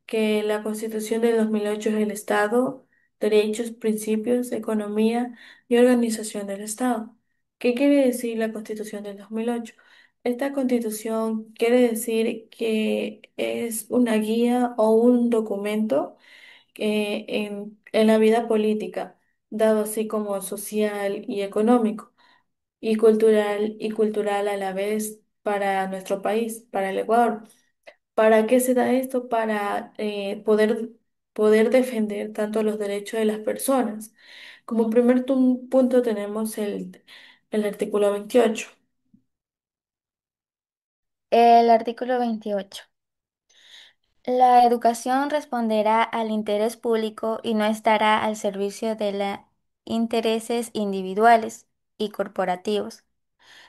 que la Constitución del 2008 es el Estado, derechos, principios, economía y organización del Estado. ¿Qué quiere decir la Constitución del 2008? Esta Constitución quiere decir que es una guía o un documento en la vida política, dado así como social y económico, y cultural a la vez para nuestro país, para el Ecuador. ¿Para qué se da esto? Para poder defender tanto los derechos de las personas. Como primer punto tenemos el artículo 28. El artículo 28. La educación responderá al interés público y no estará al servicio de los intereses individuales y corporativos.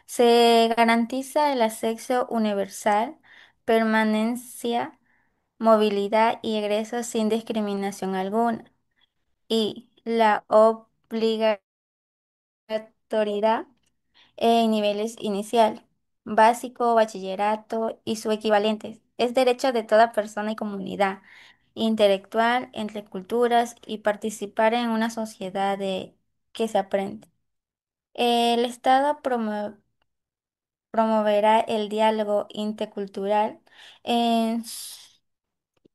Se garantiza el acceso universal, permanencia, movilidad y egreso sin discriminación alguna. Y la obligatoriedad en niveles inicial, básico, bachillerato y su equivalente. Es derecho de toda persona y comunidad intelectual entre culturas y participar en una sociedad de que se aprende. El Estado promoverá el diálogo intercultural en,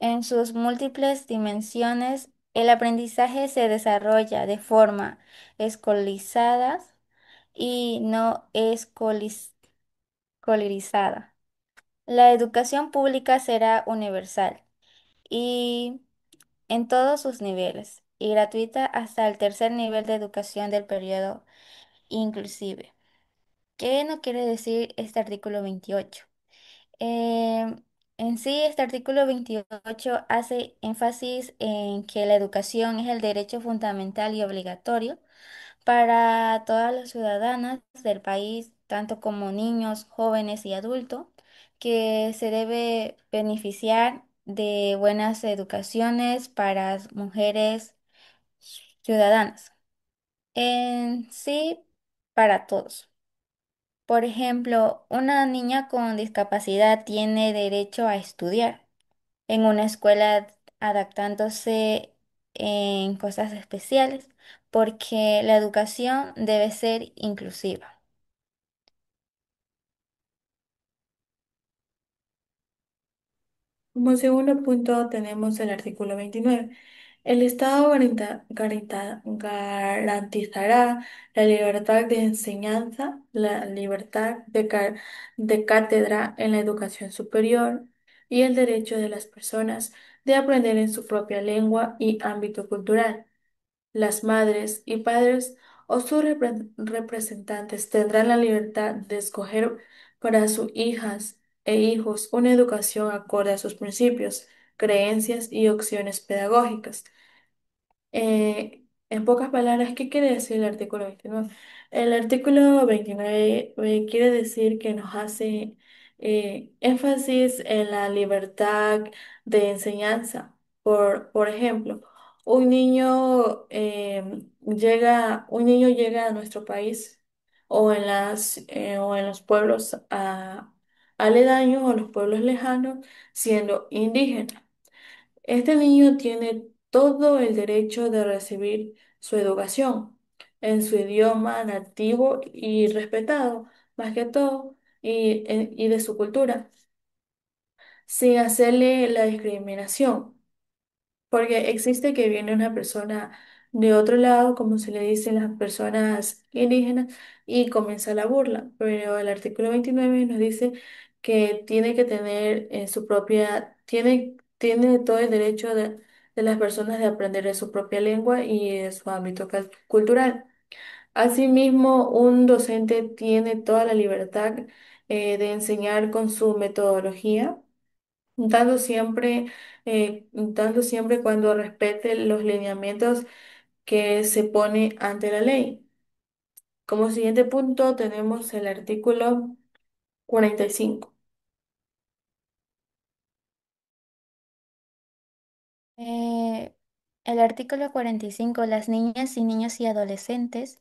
en sus múltiples dimensiones. El aprendizaje se desarrolla de forma escolizada y no escolarizada. La educación pública será universal y en todos sus niveles y gratuita hasta el tercer nivel de educación del periodo inclusive. ¿Qué no quiere decir este artículo 28? Eh, en sí, este artículo 28 hace énfasis en que la educación es el derecho fundamental y obligatorio para todas las ciudadanas del país, tanto como niños, jóvenes y adultos, que se debe beneficiar de buenas educaciones para mujeres ciudadanas. En sí, para todos. Por ejemplo, una niña con discapacidad tiene derecho a estudiar en una escuela adaptándose en cosas especiales, porque la educación debe ser inclusiva. Como segundo punto tenemos el artículo 29. El Estado garantizará la libertad de enseñanza, la libertad de cátedra en la educación superior y el derecho de las personas de aprender en su propia lengua y ámbito cultural. Las madres y padres o sus representantes tendrán la libertad de escoger para sus hijas e hijos una educación acorde a sus principios, creencias y opciones pedagógicas. En pocas palabras, ¿qué quiere decir el artículo 29? El artículo 29 quiere decir que nos hace énfasis en la libertad de enseñanza. Por ejemplo, un niño llega a nuestro país o en los pueblos aledaños o los pueblos lejanos siendo indígena. Este niño tiene todo el derecho de recibir su educación en su idioma nativo y respetado, más que todo, y de su cultura, sin hacerle la discriminación. Porque existe que viene una persona de otro lado, como se le dicen las personas indígenas, y comienza la burla. Pero el artículo 29 nos dice que tiene que tener tiene todo el derecho de las personas de aprender de su propia lengua y de su ámbito cultural. Asimismo, un docente tiene toda la libertad de enseñar con su metodología dando siempre cuando respete los lineamientos que se pone ante la ley. Como siguiente punto tenemos el artículo 45. Eh, el artículo 45, las niñas y niños y adolescentes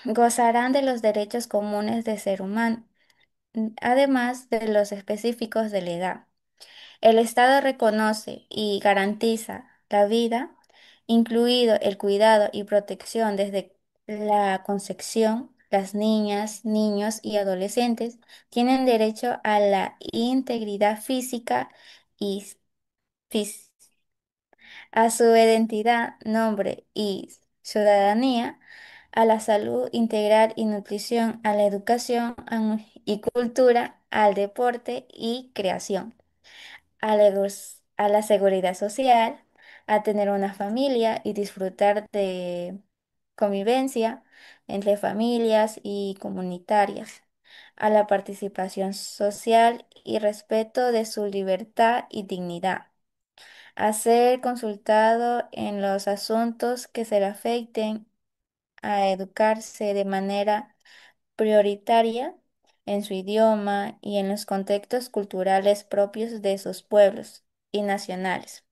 gozarán de los derechos comunes de ser humano, además de los específicos de la edad. El Estado reconoce y garantiza la vida, incluido el cuidado y protección desde la concepción. Las niñas, niños y adolescentes tienen derecho a la integridad física y fis- a su identidad, nombre y ciudadanía, a la salud integral y nutrición, a la educación y cultura, al deporte y creación, a la seguridad social, a tener una familia y disfrutar de convivencia entre familias y comunitarias, a la participación social y respeto de su libertad y dignidad, a ser consultado en los asuntos que se le afecten, a educarse de manera prioritaria en su idioma y en los contextos culturales propios de sus pueblos y nacionales,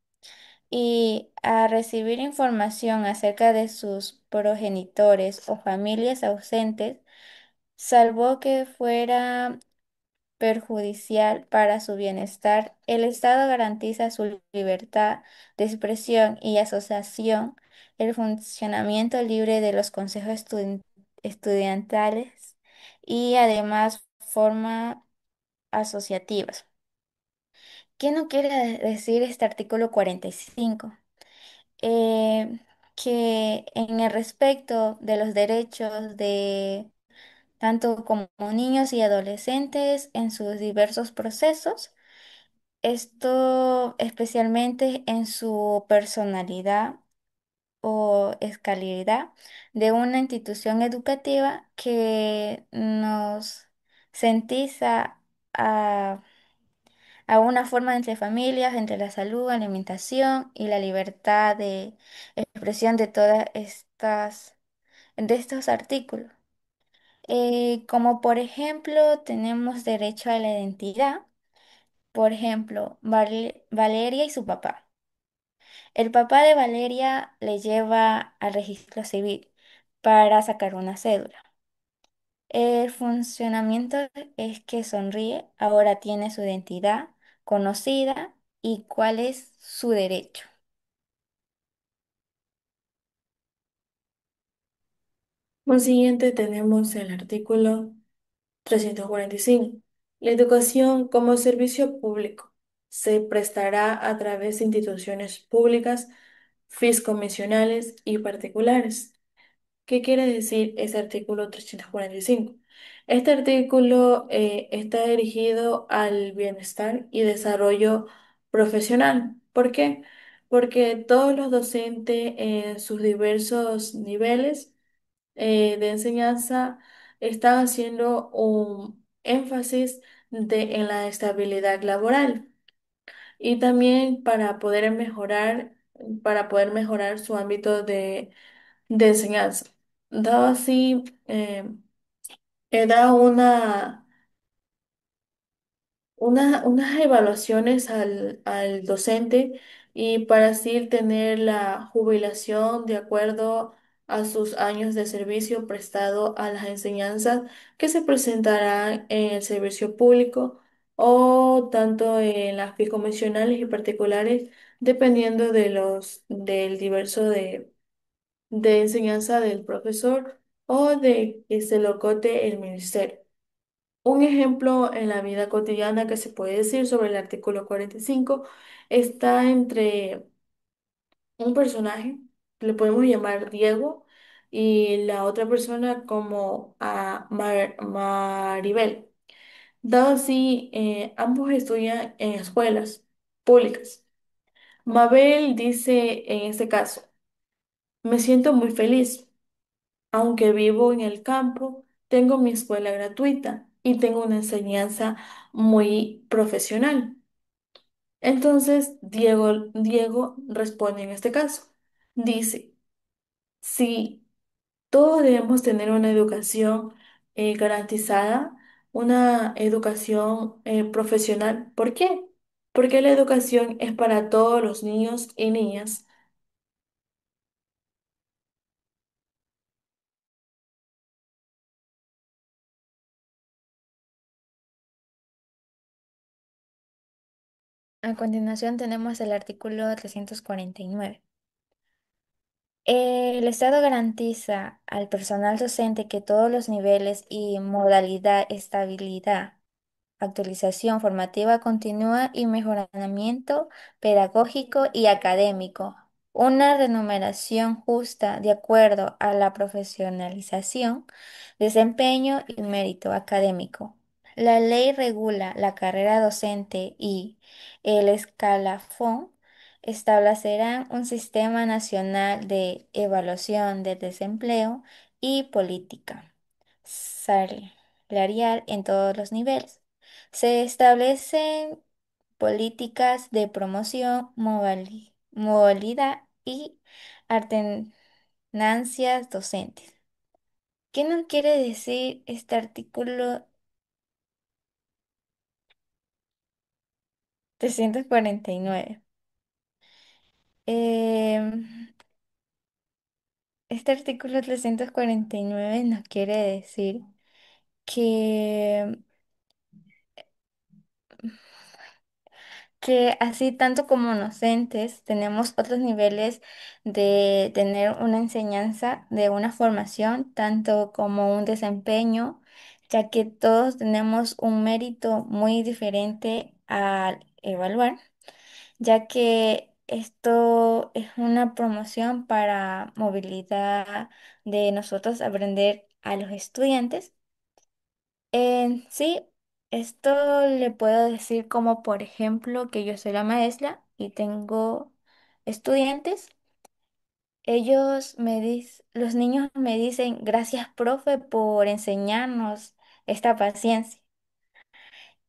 y a recibir información acerca de sus progenitores o familias ausentes, salvo que fuera perjudicial para su bienestar. El Estado garantiza su libertad de expresión y asociación, el funcionamiento libre de los consejos estudiantales y además formas asociativas. ¿Qué no quiere decir este artículo 45? Eh, que en el respecto de los derechos de tanto como niños y adolescentes en sus diversos procesos, esto especialmente en su personalidad o escalabilidad de una institución educativa que nos sentiza a una forma entre familias, entre la salud, alimentación y la libertad de expresión de todas de estos artículos. Como por ejemplo, tenemos derecho a la identidad. Por ejemplo, Valeria y su papá. El papá de Valeria le lleva al registro civil para sacar una cédula. El funcionamiento es que sonríe, ahora tiene su identidad conocida y cuál es su derecho. Por siguiente tenemos el artículo 345. La educación como servicio público se prestará a través de instituciones públicas, fiscomisionales y particulares. ¿Qué quiere decir ese artículo 345? Este artículo está dirigido al bienestar y desarrollo profesional. ¿Por qué? Porque todos los docentes en sus diversos niveles de enseñanza están haciendo un énfasis en la estabilidad laboral y también para poder mejorar su ámbito de enseñanza. Dado así, da unas evaluaciones al docente y para así tener la jubilación de acuerdo a sus años de servicio prestado a las enseñanzas que se presentarán en el servicio público o tanto en las convencionales y particulares, dependiendo del diverso de enseñanza del profesor o de que se lo cote el ministerio. Un ejemplo en la vida cotidiana que se puede decir sobre el artículo 45 está entre un personaje, le podemos llamar Diego, y la otra persona como a Maribel. Dado así, ambos estudian en escuelas públicas. Mabel dice en este caso, me siento muy feliz. Aunque vivo en el campo, tengo mi escuela gratuita y tengo una enseñanza muy profesional. Entonces, Diego responde en este caso. Dice, sí, todos debemos tener una educación garantizada, una educación profesional. ¿Por qué? Porque la educación es para todos los niños y niñas. A continuación tenemos el artículo 349. El Estado garantiza al personal docente que todos los niveles y modalidad, estabilidad, actualización formativa continua y mejoramiento pedagógico y académico. Una remuneración justa de acuerdo a la profesionalización, desempeño y mérito académico. La ley regula la carrera docente y el escalafón establecerán un sistema nacional de evaluación del desempleo y política salarial en todos los niveles. Se establecen políticas de promoción, movilidad y alternancias docentes. ¿Qué nos quiere decir este artículo 349? Em, este artículo 349 nos quiere decir que que así tanto como docentes tenemos otros niveles de tener una enseñanza, de una formación, tanto como un desempeño, ya que todos tenemos un mérito muy diferente al evaluar, ya que esto es una promoción para movilidad de nosotros aprender a los estudiantes. Sí, esto le puedo decir como por ejemplo que yo soy la maestra y tengo estudiantes. Los niños me dicen gracias, profe, por enseñarnos esta paciencia.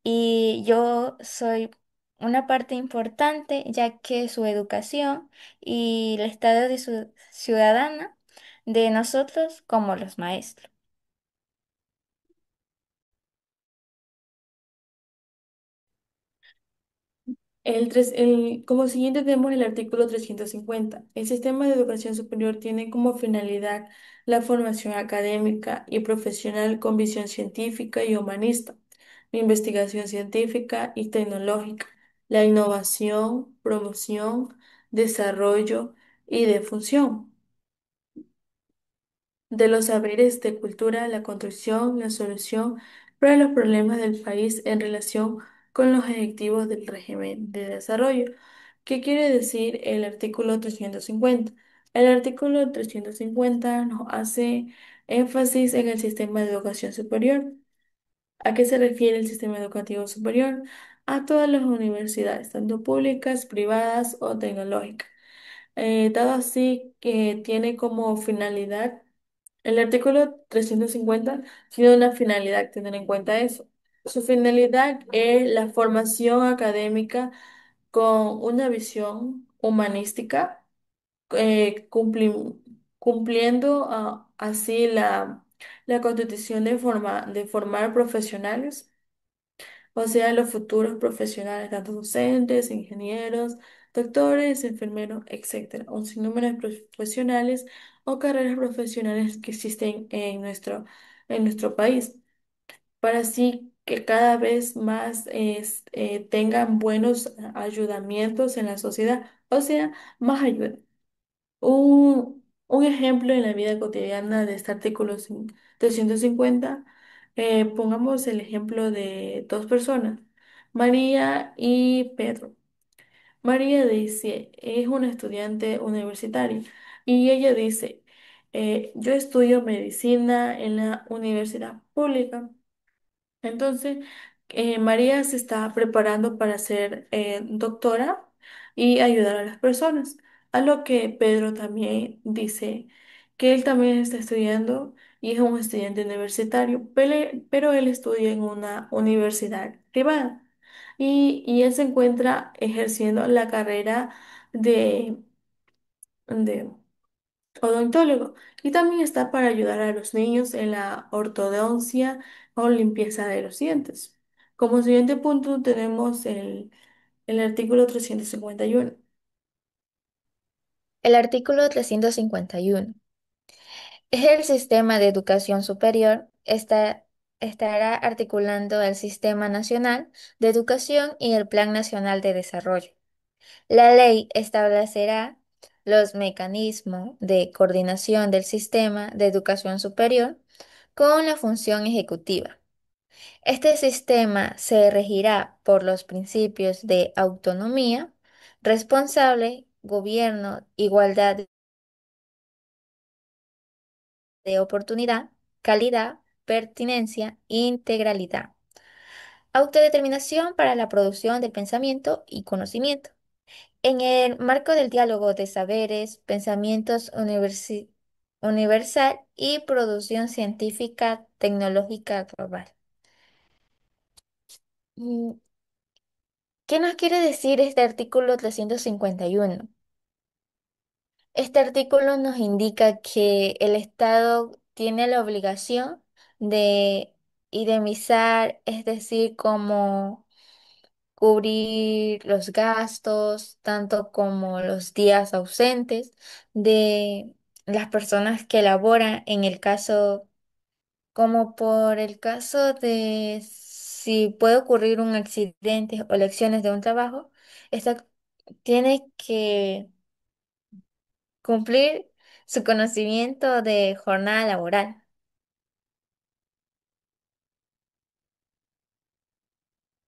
Y yo soy una parte importante ya que su educación y el estado de su ciudadana de nosotros como los maestros. Como siguiente tenemos el artículo 350. El sistema de educación superior tiene como finalidad la formación académica y profesional con visión científica y humanista, la investigación científica y tecnológica, la innovación, promoción, desarrollo y difusión de los saberes de cultura, la construcción, la solución para los problemas del país en relación con los objetivos del régimen de desarrollo. ¿Qué quiere decir el artículo 350? El artículo 350 nos hace énfasis en el sistema de educación superior. ¿A qué se refiere el sistema educativo superior? A todas las universidades, tanto públicas, privadas o tecnológicas. Dado así que tiene como finalidad el artículo 350 tiene una finalidad, tener en cuenta eso. Su finalidad es la formación académica con una visión humanística, cumpliendo así la constitución de formar profesionales, o sea, los futuros profesionales, tanto docentes, ingenieros, doctores, enfermeros, etcétera. Un sinnúmero de profesionales o carreras profesionales que existen en nuestro país, para así que cada vez más tengan buenos ayudamientos en la sociedad, o sea, más ayuda. Un ejemplo en la vida cotidiana de este artículo 350, pongamos el ejemplo de dos personas, María y Pedro. María dice, es una estudiante universitaria y ella dice, yo estudio medicina en la universidad pública. Entonces, María se está preparando para ser doctora y ayudar a las personas. A lo que Pedro también dice que él también está estudiando y es un estudiante universitario, pero él estudia en una universidad privada y él se encuentra ejerciendo la carrera de, de odontólogo y también está para ayudar a los niños en la ortodoncia o limpieza de los dientes. Como siguiente punto tenemos el artículo 351. El artículo 351. Es el sistema de educación superior. estará articulando el Sistema Nacional de Educación y el Plan Nacional de Desarrollo. La ley establecerá los mecanismos de coordinación del sistema de educación superior con la función ejecutiva. Este sistema se regirá por los principios de autonomía, responsable, gobierno, igualdad de oportunidad, calidad, pertinencia, integralidad, autodeterminación para la producción del pensamiento y conocimiento. En el marco del diálogo de saberes, pensamientos universal y producción científica tecnológica global. Mm, ¿Qué nos quiere decir este artículo 351? Este artículo nos indica que el Estado tiene la obligación de indemnizar, es decir, como cubrir los gastos, tanto como los días ausentes de las personas que laboran en el caso, como por el caso de si puede ocurrir un accidente o lecciones de un trabajo, esta tiene que cumplir su conocimiento de jornada laboral.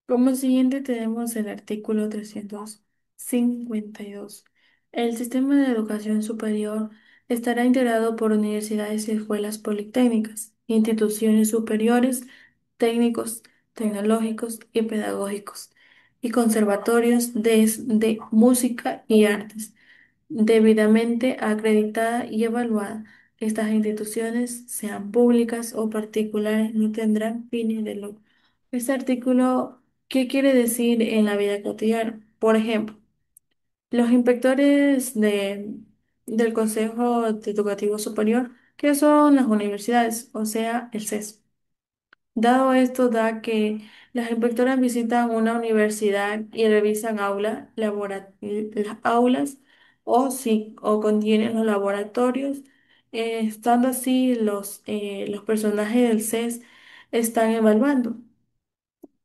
Como siguiente tenemos el artículo 352. El sistema de educación superior estará integrado por universidades y escuelas politécnicas, instituciones superiores, técnicos, tecnológicos y pedagógicos, y conservatorios de música y artes debidamente acreditada y evaluada. Estas instituciones, sean públicas o particulares, no tendrán fines de lucro. Este artículo, ¿qué quiere decir en la vida cotidiana? Por ejemplo, los inspectores del Consejo Educativo Superior, que son las universidades, o sea, el CES. Dado esto, da que las inspectoras visitan una universidad y revisan las aulas o si o contienen los laboratorios. Estando así, los personajes del CES están evaluando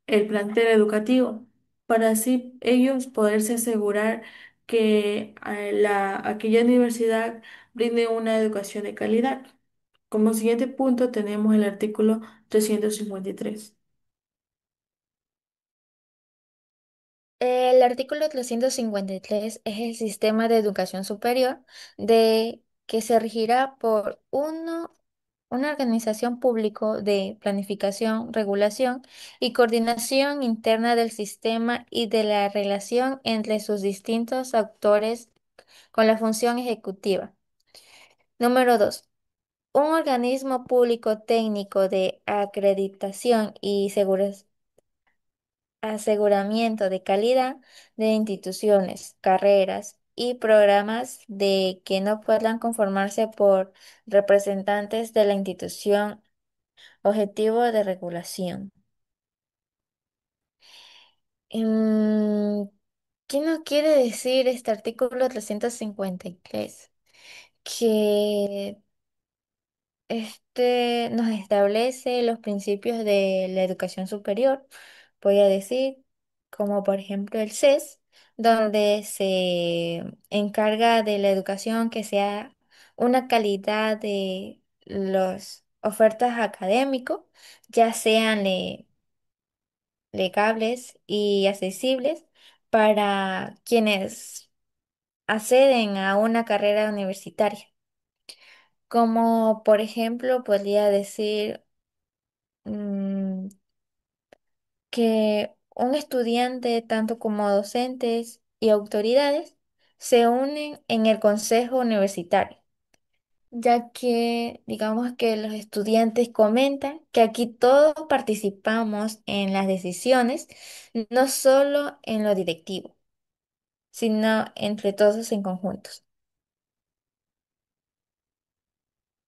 el plantel educativo para así ellos poderse asegurar que aquella universidad brinde una educación de calidad. Como siguiente punto tenemos el artículo 353. El artículo 353 es el sistema de educación superior de que se regirá por una organización público de planificación, regulación y coordinación interna del sistema y de la relación entre sus distintos actores con la función ejecutiva. Número 2. Un organismo público técnico de acreditación y aseguramiento de calidad de instituciones, carreras y programas de que no puedan conformarse por representantes de la institución objetivo de regulación. Mm, ¿Qué nos quiere decir este artículo 353? Que este nos establece los principios de la educación superior, voy a decir, como por ejemplo el CES, donde se encarga de la educación que sea una calidad de las ofertas académicos, ya sean legables y accesibles para quienes acceden a una carrera universitaria. Como por ejemplo, podría decir mm, que un estudiante, tanto como docentes y autoridades, se unen en el consejo universitario, ya que digamos que los estudiantes comentan que aquí todos participamos en las decisiones, no solo en lo directivo, sino entre todos en conjuntos.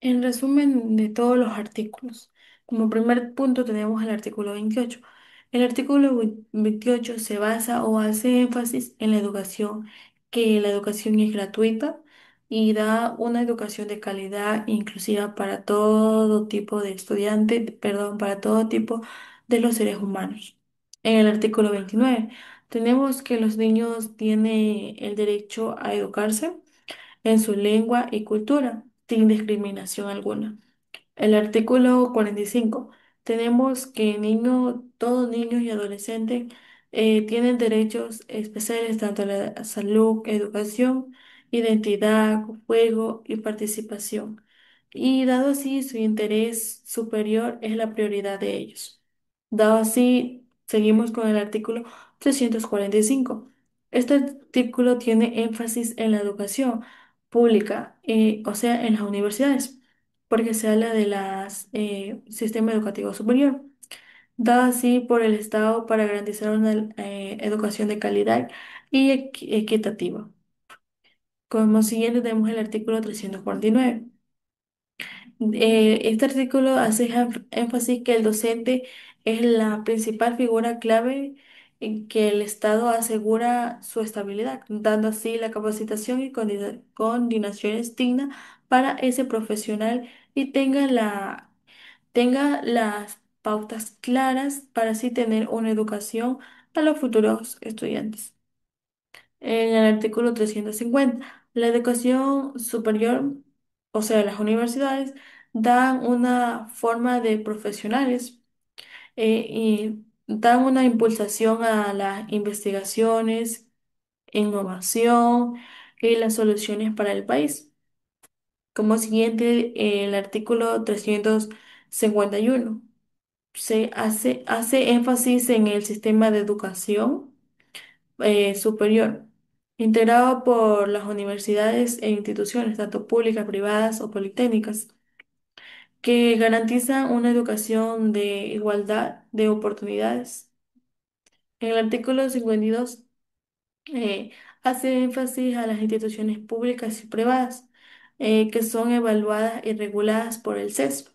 En resumen de todos los artículos, como primer punto tenemos el artículo 28. El artículo 28 se basa o hace énfasis en la educación, que la educación es gratuita, y da una educación de calidad inclusiva para todo tipo de estudiantes, perdón, para todo tipo de los seres humanos. En el artículo 29 tenemos que los niños tienen el derecho a educarse en su lengua y cultura, sin discriminación alguna. El artículo 45. Tenemos que todos niños y adolescentes tienen derechos especiales tanto a la salud, educación, identidad, juego y participación. Y dado así, su interés superior es la prioridad de ellos. Dado así, seguimos con el artículo 345. Este artículo tiene énfasis en la educación pública, o sea, en las universidades porque se habla de las sistema educativo superior, dado así por el Estado para garantizar una educación de calidad y equitativa. Como siguiente tenemos el artículo 349. Este artículo hace énfasis que el docente es la principal figura clave en que el Estado asegura su estabilidad, dando así la capacitación y coordinación digna para ese profesional y tenga las pautas claras para así tener una educación a los futuros estudiantes. En el artículo 350, la educación superior, o sea, las universidades, dan una forma de profesionales y dan una impulsación a las investigaciones, innovación y las soluciones para el país. Como siguiente, el artículo 351 hace énfasis en el sistema de educación superior, integrado por las universidades e instituciones, tanto públicas, privadas o politécnicas, que garantizan una educación de igualdad de oportunidades. En el artículo 52 eh, hace énfasis a las instituciones públicas y privadas que son evaluadas y reguladas por el CES.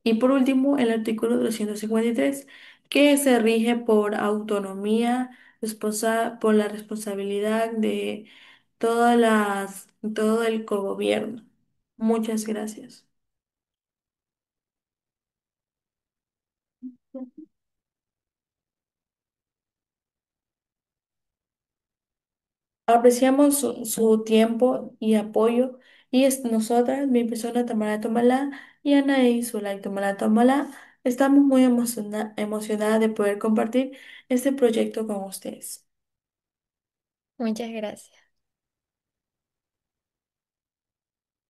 Y por último, el artículo 253 que se rige por autonomía, por la responsabilidad de todo el cogobierno. Muchas gracias. Apreciamos su tiempo y apoyo y nosotras, mi persona Tamara Tomalá y Anaí Zulay Tomalá Tomalá, estamos muy emocionadas de poder compartir este proyecto con ustedes. Muchas gracias.